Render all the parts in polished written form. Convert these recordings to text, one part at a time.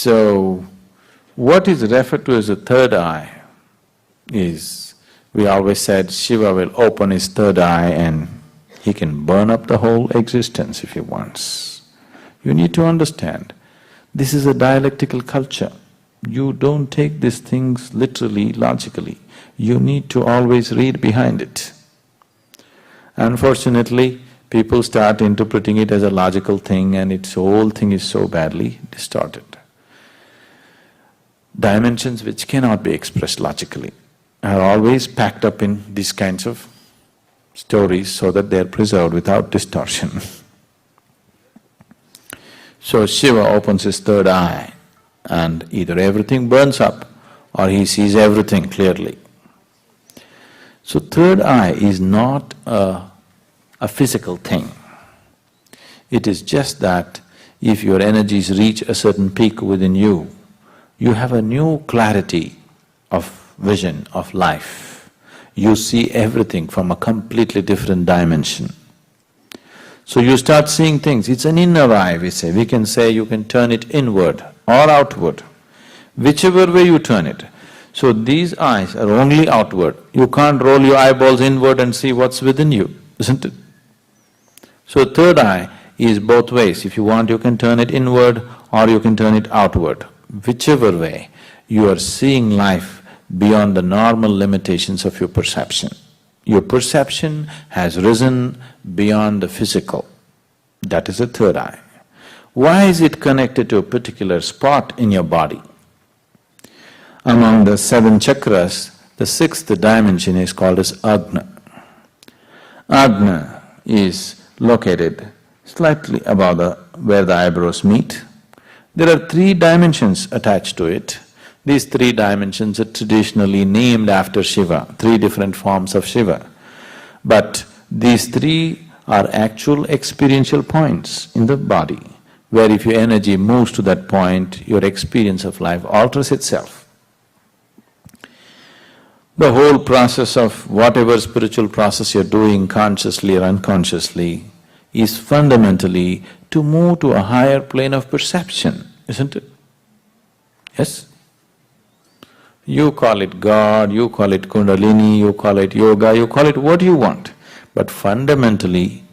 So, what is referred to as the third eye is, we always said Shiva will open his third eye and he can burn up the whole existence if he wants. You need to understand, this is a dialectical culture. You don't take these things literally, logically. You need to always read behind it. Unfortunately, people start interpreting it as a logical thing and its whole thing is so badly distorted. Dimensions which cannot be expressed logically are always packed up in these kinds of stories so that they are preserved without distortion. So Shiva opens his third eye and either everything burns up or he sees everything clearly. So third eye is not a physical thing. It is just that if your energies reach a certain peak within you, you have a new clarity of vision of life. You see everything from a completely different dimension. So you start seeing things, it's an inner eye we say. We can say you can turn it inward or outward, whichever way you turn it. So these eyes are only outward. You can't roll your eyeballs inward and see what's within you, isn't it? So third eye is both ways. If you want, you can turn it inward or you can turn it outward. Whichever way, you are seeing life beyond the normal limitations of your perception. Your perception has risen beyond the physical. That is the third eye. Why is it connected to a particular spot in your body? Among the 7 chakras, the 6th dimension is called as Agna. Agna is located slightly above where the eyebrows meet. There are 3 dimensions attached to it. These 3 dimensions are traditionally named after Shiva, 3 different forms of Shiva. But these 3 are actual experiential points in the body, where if your energy moves to that point, your experience of life alters itself. The whole process of whatever spiritual process you're doing consciously or unconsciously is fundamentally to move to a higher plane of perception, isn't it? Yes? You call it God, you call it Kundalini, you call it yoga, you call it what you want. But fundamentally,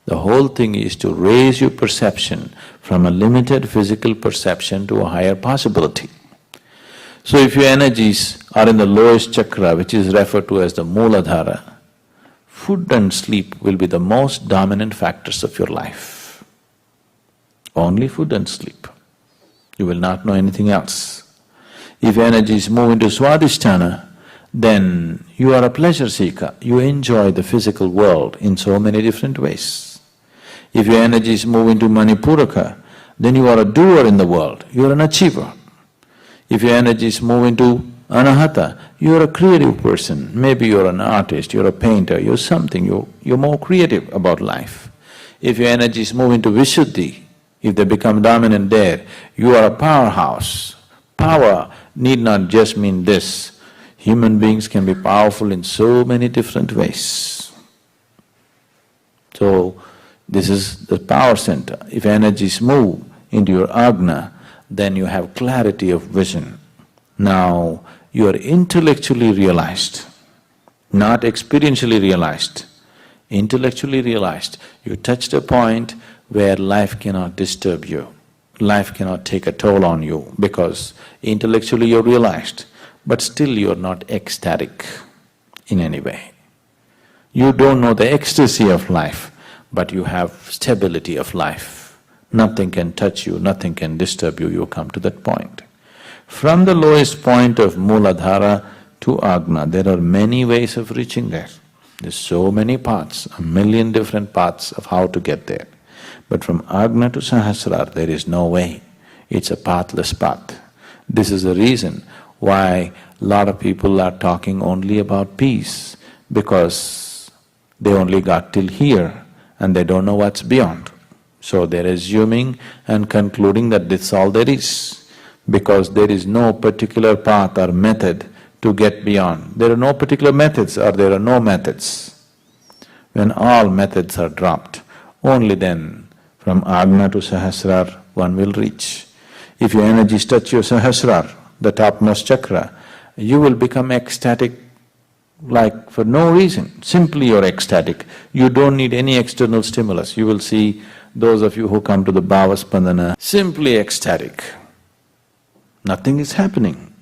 the whole thing is to raise your perception from a limited physical perception to a higher possibility. So if your energies are in the lowest chakra, which is referred to as the Mooladhara, food and sleep will be the most dominant factors of your life. Only food and sleep. You will not know anything else. If energies move into Swadhisthana, then you are a pleasure seeker, you enjoy the physical world in so many different ways. If your energies move into Manipuraka, then you are a doer in the world, you are an achiever. If your energies move into Anahata, you are a creative person, maybe you're an artist, you're a painter, you're something, you're more creative about life. If your energies move into Vishuddhi, if they become dominant there, you are a powerhouse. Power need not just mean this. Human beings can be powerful in so many different ways. So, this is the power center. If energies move into your Agna, then you have clarity of vision. Now, you are intellectually realized, not experientially realized. Intellectually realized, you touched a point where life cannot disturb you, life cannot take a toll on you because intellectually you're realized, but still you're not ecstatic in any way. You don't know the ecstasy of life, but you have stability of life. Nothing can touch you, nothing can disturb you, you come to that point. From the lowest point of Mooladhara to Agna, there are many ways of reaching there. There's so many paths, 1,000,000 different paths of how to get there. But from Agna to Sahasrara, there is no way. It's a pathless path. This is the reason why a lot of people are talking only about peace, because they only got till here and they don't know what's beyond. So they're assuming and concluding that that's all there is, because there is no particular path or method to get beyond. There are no particular methods or there are no methods. When all methods are dropped, only then from Agna to Sahasrara one will reach. If your energies touch your sahasrara, the topmost chakra, you will become ecstatic like for no reason, simply you're ecstatic. You don't need any external stimulus. You will see those of you who come to the Bhava Spandana, simply ecstatic. Nothing is happening.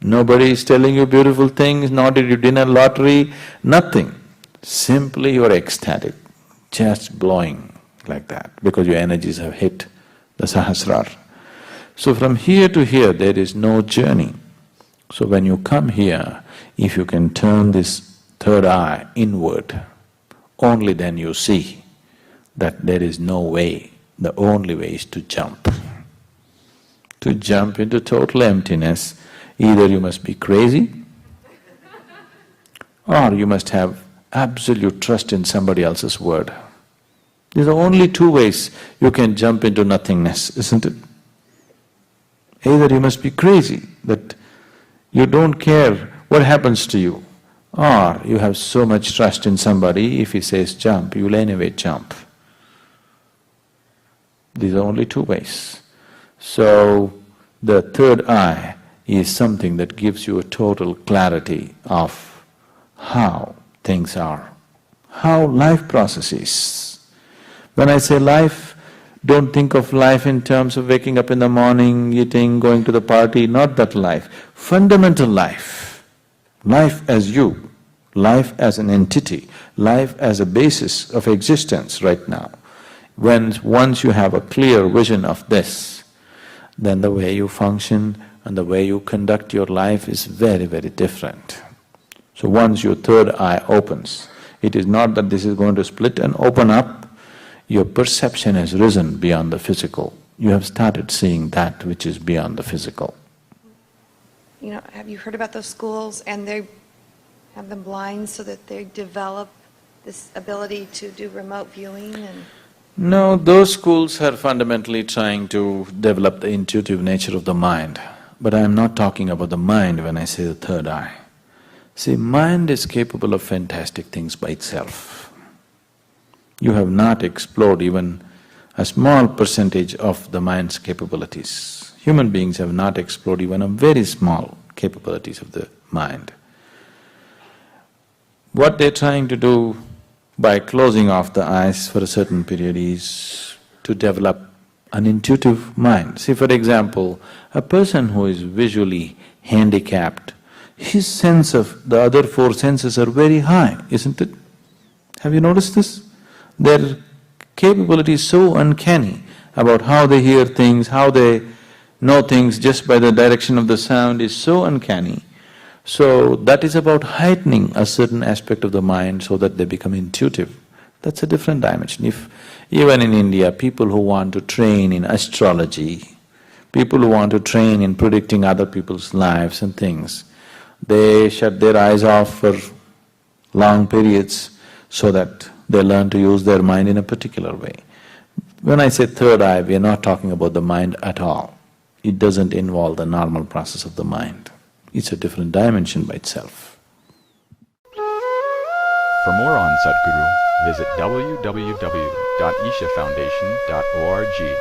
Nobody is telling you beautiful things, nor did you win a lottery, nothing. Simply you're ecstatic, just blowing like that, because your energies have hit the Sahasrara. So from here to here, there is no journey. So when you come here, if you can turn this third eye inward, only then you see that there is no way, the only way is to jump. To jump into total emptiness, either you must be crazy or you must have absolute trust in somebody else's word. These are only two ways you can jump into nothingness, isn't it? Either you must be crazy, that you don't care what happens to you, or you have so much trust in somebody, if he says jump, you will anyway jump. These are only two ways. So, the third eye is something that gives you a total clarity of how things are, how life processes. When I say life, don't think of life in terms of waking up in the morning, eating, going to the party, not that life. Fundamental life, life as you, life as an entity, life as a basis of existence right now. Once you have a clear vision of this, then the way you function and the way you conduct your life is very, very different. So once your third eye opens, it is not that this is going to split and open up, your perception has risen beyond the physical. You have started seeing that which is beyond the physical. You know, have you heard about those schools and they have them blind so that they develop this ability to do remote viewing and… No, those schools are fundamentally trying to develop the intuitive nature of the mind. But I am not talking about the mind when I say the third eye. See, mind is capable of fantastic things by itself. You have not explored even a small percentage of the mind's capabilities. Human beings have not explored even a very small capabilities of the mind. What they're trying to do by closing off the eyes for a certain period is to develop an intuitive mind. See, for example, a person who is visually handicapped, his sense of the other four senses are very high, isn't it? Have you noticed this? Their capability is so uncanny about how they hear things, how they know things just by the direction of the sound is so uncanny. So that is about heightening a certain aspect of the mind so that they become intuitive. That's a different dimension. If even in India, people who want to train in astrology, people who want to train in predicting other people's lives and things, they shut their eyes off for long periods so that they learn to use their mind in a particular way. When I say third eye, we are not talking about the mind at all. It doesn't involve the normal process of the mind. It's a different dimension by itself. For more on Sadhguru, visit www.ishafoundation.org.